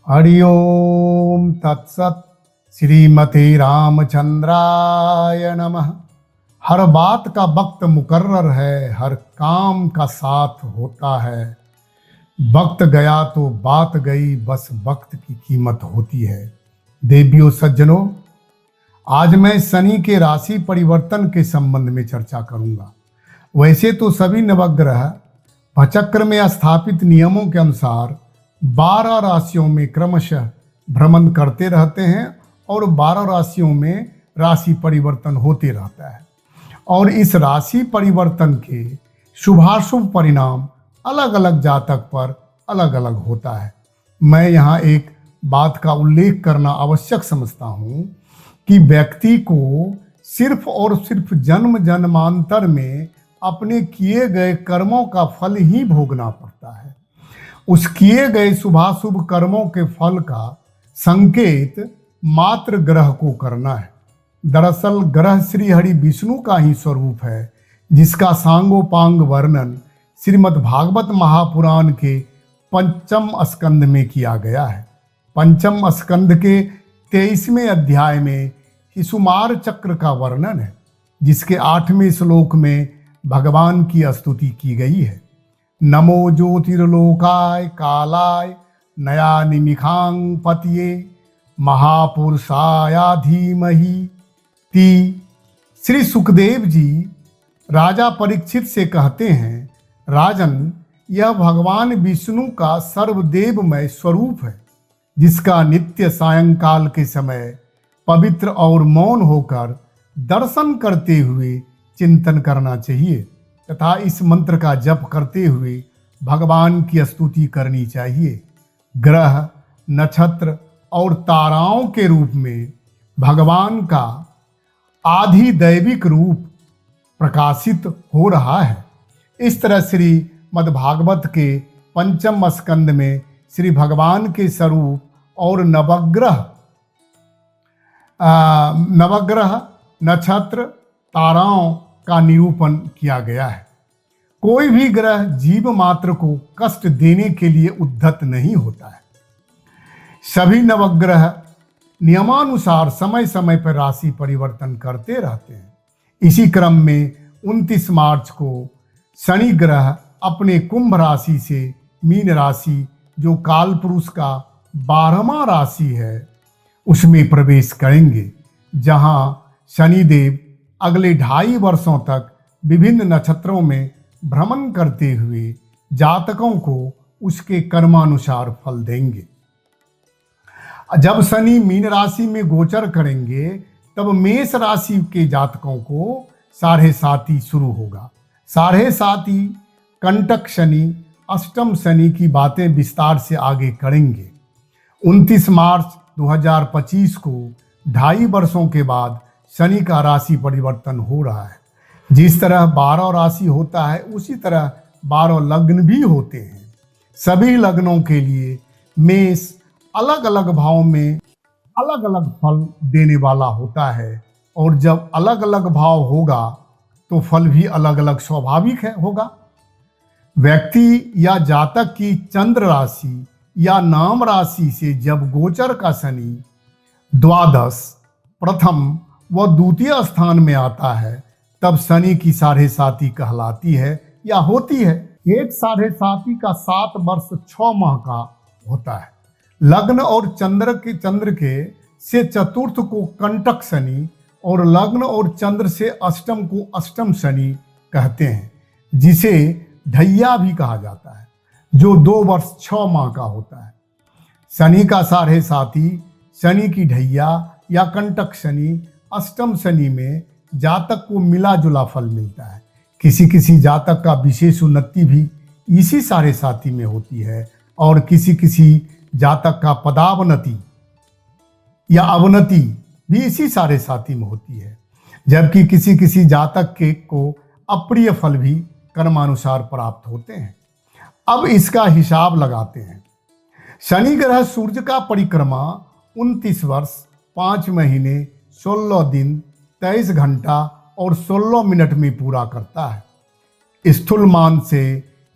हरि ओम तत्सत। श्रीमते रामचंद्राय नमः। हर बात का वक्त मुकर्रर है, हर काम का साथ होता है। वक्त गया तो बात गई, बस वक्त की कीमत होती है। देवियों सज्जनों, आज मैं शनि के राशि परिवर्तन के संबंध में चर्चा करूंगा। वैसे तो सभी नवग्रह भचक्र में स्थापित नियमों के अनुसार 12 राशियों में क्रमशः भ्रमण करते रहते हैं और 12 राशियों में राशि परिवर्तन होते रहता है और इस राशि परिवर्तन के शुभाशुभ परिणाम अलग अलग जातक पर अलग अलग होता है। मैं यहाँ एक बात का उल्लेख करना आवश्यक समझता हूँ कि व्यक्ति को सिर्फ और सिर्फ जन्म जन्मांतर में अपने किए गए कर्मों का फल ही भोगना पड़ता है। उस किए गए शुभाशुभ कर्मों के फल का संकेत मात्र ग्रह को करना है। दरअसल ग्रह श्री हरि विष्णु का ही स्वरूप है, जिसका सांगोपांग वर्णन श्रीमद् भागवत महापुराण के 5वें स्कंद में किया गया है। 5वें स्कंद के 23वें अध्याय में हिसुमार चक्र का वर्णन है, जिसके 8वें श्लोक में भगवान की स्तुति की गई है। नमो ज्योतिर्लोकाय कालाय नया निमिखांग पतिये महापुरुषाया धीमहि ती। श्री सुखदेव जी राजा परीक्षित से कहते हैं, राजन, यह भगवान विष्णु का सर्वदेवमय स्वरूप है, जिसका नित्य सायंकाल के समय पवित्र और मौन होकर दर्शन करते हुए चिंतन करना चाहिए तथा इस मंत्र का जप करते हुए भगवान की स्तुति करनी चाहिए। ग्रह, नक्षत्र और ताराओं के रूप में भगवान का आधि दैविक रूप प्रकाशित हो रहा है। इस तरह श्री मद्भागवत के 5वें स्कंद में श्री भगवान के स्वरूप और नवग्रह, नक्षत्र, ताराओं का निरूपण किया गया है। कोई भी ग्रह जीव मात्र को कष्ट देने के लिए उद्यत नहीं होता है। सभी नवग्रह नियमानुसार समय समय पर राशि परिवर्तन करते रहते हैं। इसी क्रम में 29 मार्च को शनि ग्रह अपने कुंभ राशि से मीन राशि, जो काल पुरुष का 12वां राशि है, उसमें प्रवेश करेंगे, जहां शनिदेव अगले 2.5 वर्षों तक विभिन्न नक्षत्रों में भ्रमण करते हुए जातकों को उसके कर्मानुसार फल देंगे। जब शनि मीन राशि में गोचर करेंगे, तब मेष राशि के जातकों को 7.5 शुरू होगा। 7.5 कंटक शनि, अष्टम शनि की बातें विस्तार से आगे करेंगे। 29 मार्च 2025 को 2.5 वर्षों के बाद शनि का राशि परिवर्तन हो रहा है। जिस तरह 12 राशि होता है, उसी तरह 12 लग्न भी होते हैं। सभी लग्नों के लिए मेष अलग अलग भाव में अलग अलग फल देने वाला होता है और जब अलग अलग भाव होगा तो फल भी अलग अलग स्वाभाविक होगा। व्यक्ति या जातक की चंद्र राशि या नाम राशि से जब गोचर का शनि द्वादश, प्रथम व द्वितीय स्थान में आता है, तब शनि की 7.5 कहलाती है या होती है। एक 7.5 का 7 वर्ष 6 माह का होता है। लग्न और चंद्र के से चतुर्थ को कंटक शनि और लग्न और चंद्र से अष्टम को अष्टम शनि कहते हैं, जिसे ढैया भी कहा जाता है, जो 2 वर्ष 6 माह का होता है। शनि का 7.5 शनि की ढैया या कंटक शनि, अष्टम शनि में जातक को मिला जुला फल मिलता है। किसी किसी जातक का विशेष उन्नति भी इसी 7.5 में होती है और किसी किसी जातक का पदावनति या अवनति भी इसी 7.5 में होती है, जबकि किसी किसी जातक के को अप्रिय फल भी कर्मानुसार प्राप्त होते हैं। अब इसका हिसाब लगाते हैं। शनि ग्रह सूर्य का परिक्रमा 29 वर्ष 5 महीने 16 दिन 23 घंटा और 16 मिनट में पूरा करता है। स्थूल मान से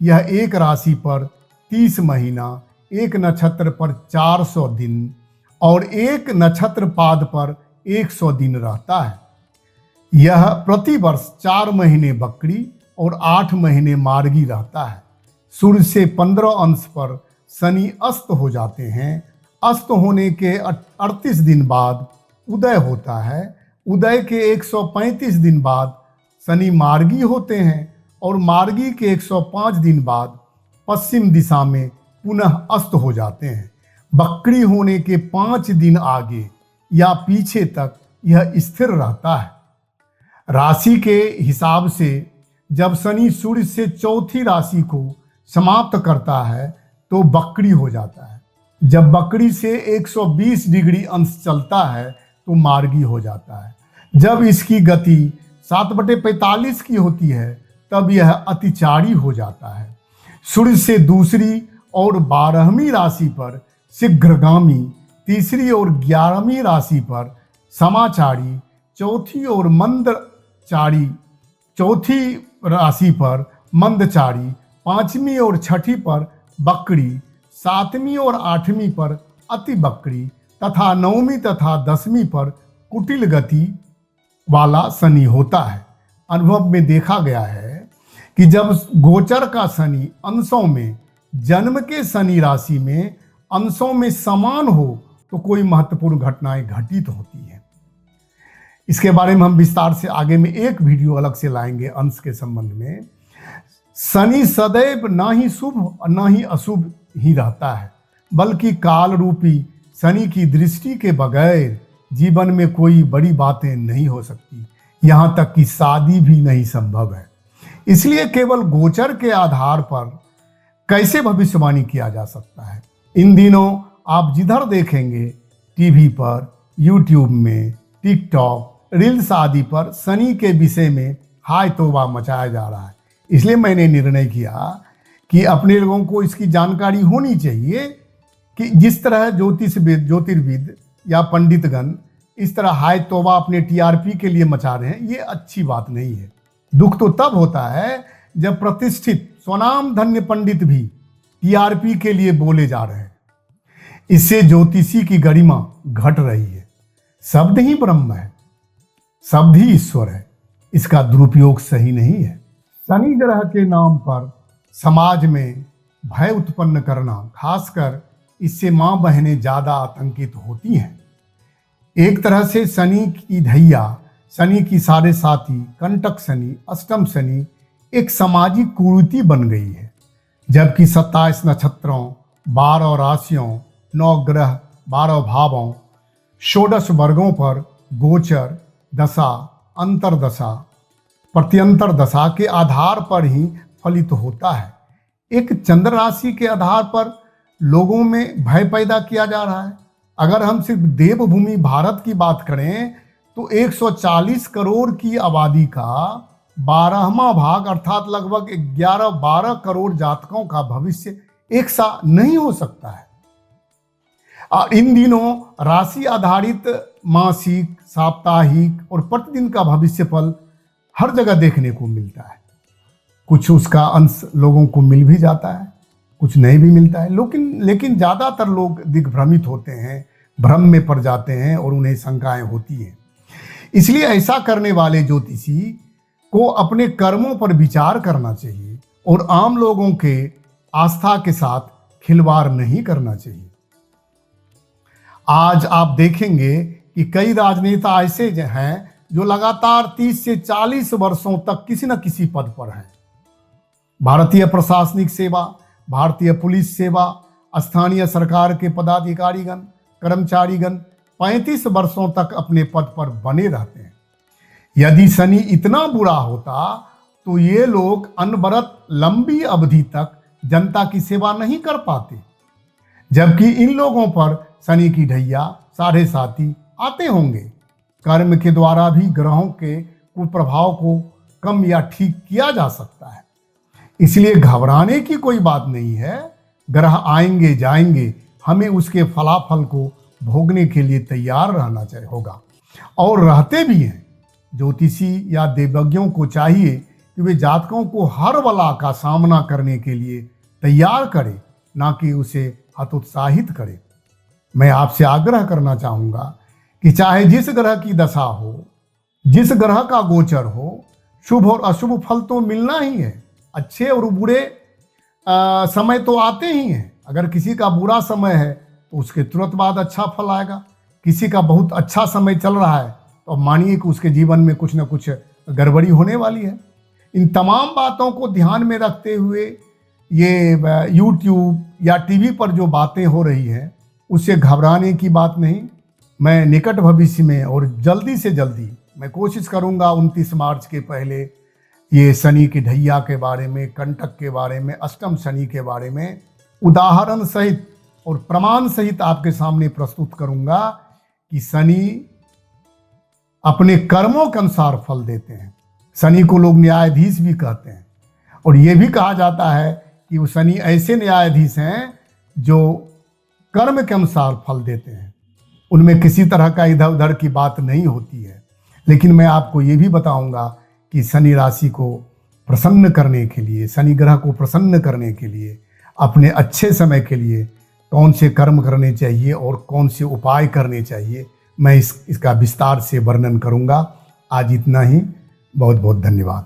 यह एक राशि पर 30 महीना एक नक्षत्र पर 400 दिन और एक नक्षत्र पाद पर 100 दिन रहता है। यह प्रतिवर्ष 4 महीने बकरी और 8 महीने मार्गी रहता है। सूर्य से 15 अंश पर शनि अस्त हो जाते हैं। अस्त होने के 38 दिन बाद उदय होता है। उदय के 135 दिन बाद शनि मार्गी होते हैं और मार्गी के 105 दिन बाद पश्चिम दिशा में पुनः अस्त हो जाते हैं। बकरी होने के 5 दिन आगे या पीछे तक यह स्थिर रहता है। राशि के हिसाब से जब शनि सूर्य से चौथी राशि को समाप्त करता है तो बकरी हो जाता है। जब बकरी से 120 डिग्री अंश चलता है तो मार्गी हो जाता है। जब इसकी गति 7/45 की होती है तब यह अतिचारी हो जाता है। सूर्य से दूसरी और 12वीं राशि पर शीघ्रगामी, तीसरी और 11वीं राशि पर समाचारी, चौथी और मंदचारी, चौथी राशि पर मंदचारी, 5वीं और 6ठी पर बकरी, 7वीं और 8वीं पर अति बकरी तथा 9वीं तथा 10वीं पर कुटिल गति वाला शनि होता है। अनुभव में देखा गया है कि जब गोचर का शनि अंशों में जन्म के शनि राशि में अंशों में समान हो तो कोई महत्वपूर्ण घटनाएं घटित होती हैं। इसके बारे में हम विस्तार से आगे में एक वीडियो अलग से लाएंगे अंश के संबंध में। शनि सदैव ना ही शुभ और ना ही अशुभ ही रहता है, बल्कि काल रूपी शनि की दृष्टि के बगैर जीवन में कोई बड़ी बातें नहीं हो सकती, यहाँ तक कि शादी भी नहीं संभव है। इसलिए केवल गोचर के आधार पर कैसे भविष्यवाणी किया जा सकता है। इन दिनों आप जिधर देखेंगे टीवी पर, यूट्यूब में, टिकटॉक, रील्स आदि पर शनि के विषय में हाय तौबा मचाया जा रहा है। इसलिए मैंने निर्णय किया कि अपने लोगों को इसकी जानकारी होनी चाहिए कि जिस तरह ज्योतिर्विद या पंडितगण इस तरह हाय तौबा अपने टीआरपी के लिए मचा रहे हैं, ये अच्छी बात नहीं है। दुख तो तब होता है जब प्रतिष्ठित स्वनाम धन्य पंडित भी टीआरपी के लिए बोले जा रहे हैं। इससे ज्योतिषी की गरिमा घट रही है। शब्द ही ब्रह्म है, शब्द ही ईश्वर है, इसका दुरुपयोग सही नहीं है। शनि ग्रह के नाम पर समाज में भय उत्पन्न करना, खासकर इससे मां बहनें ज्यादा आतंकित होती हैं। एक तरह से शनि की ढैया, शनि की साढ़े साथी, कंटक शनि, अष्टम शनि एक सामाजिक कुरीति बन गई है। जबकि 27 नक्षत्रों, 12 राशियों, 9 ग्रह, 12 भावों, 16 वर्गों पर गोचर, दशा, अंतरदशा, प्रत्यंतर दशा के आधार पर ही फलित होता है। एक चंद्र राशि के आधार पर लोगों में भय पैदा किया जा रहा है। अगर हम सिर्फ देवभूमि भारत की बात करें तो 140 करोड़ की आबादी का 12वां भाग अर्थात लगभग 11-12 करोड़ जातकों का भविष्य एक सा नहीं हो सकता है। और इन दिनों राशि आधारित मासिक, साप्ताहिक और प्रतिदिन का भविष्य फल हर जगह देखने को मिलता है। कुछ उसका अंश लोगों को मिल भी जाता है, कुछ नहीं भी मिलता है। लेकिन ज़्यादातर लोग दिग्भ्रमित होते हैं, भ्रम में पड़ जाते हैं और उन्हें शंकाएं होती हैं। इसलिए ऐसा करने वाले ज्योतिषी को अपने कर्मों पर विचार करना चाहिए और आम लोगों के आस्था के साथ खिलवाड़ नहीं करना चाहिए। आज आप देखेंगे कि कई राजनेता ऐसे हैं जो लगातार 30 से 40 वर्षों तक किसी न किसी पद पर हैं। भारतीय प्रशासनिक सेवा, भारतीय पुलिस सेवा, स्थानीय सरकार के पदाधिकारीगण, कर्मचारीगण 35 वर्षों तक अपने पद पर बने रहते हैं। यदि शनि इतना बुरा होता तो ये लोग अनवरत लंबी अवधि तक जनता की सेवा नहीं कर पाते, जबकि इन लोगों पर शनि की ढैया, साढ़े साथी आते होंगे। कर्म के द्वारा भी ग्रहों के कुप्रभाव को कम या ठीक किया जा सकता है। इसलिए घबराने की कोई बात नहीं है। ग्रह आएंगे जाएंगे, हमें उसके फलाफल को भोगने के लिए तैयार रहना चाहिए होगा, और रहते भी हैं। ज्योतिषी या देवज्ञों को चाहिए कि वे जातकों को हर बला का सामना करने के लिए तैयार करें, ना कि उसे हतोत्साहित करे। मैं आपसे आग्रह करना चाहूँगा कि चाहे जिस ग्रह की दशा हो, जिस ग्रह का गोचर हो, शुभ और अशुभ फल तो मिलना ही है। अच्छे और बुरे समय तो आते ही हैं। अगर किसी का बुरा समय है तो उसके तुरंत बाद अच्छा फल आएगा। किसी का बहुत अच्छा समय चल रहा है तो मानिए कि उसके जीवन में कुछ न कुछ गड़बड़ी होने वाली है। इन तमाम बातों को ध्यान में रखते हुए ये यूट्यूब या टीवी पर जो बातें हो रही हैं उससे घबराने की बात नहीं। मैं निकट भविष्य में और जल्दी से जल्दी मैं कोशिश करूंगा 29 मार्च के पहले ये शनि की ढैया के बारे में, कंटक के बारे में, अष्टम शनि के बारे में उदाहरण सहित और प्रमाण सहित आपके सामने प्रस्तुत करूंगा कि शनि अपने कर्मों के अनुसार फल देते हैं। शनि को लोग न्यायाधीश भी कहते हैं और ये भी कहा जाता है कि वो शनि ऐसे न्यायाधीश हैं जो कर्म के अनुसार फल देते हैं। उनमें किसी तरह का इधर उधर की बात नहीं होती है। लेकिन मैं आपको ये भी बताऊंगा कि शनि राशि को प्रसन्न करने के लिए, शनि ग्रह को प्रसन्न करने के लिए, अपने अच्छे समय के लिए कौन से कर्म करने चाहिए और कौन से उपाय करने चाहिए, मैं इसका विस्तार से वर्णन करूंगा। आज इतना ही। बहुत बहुत धन्यवाद।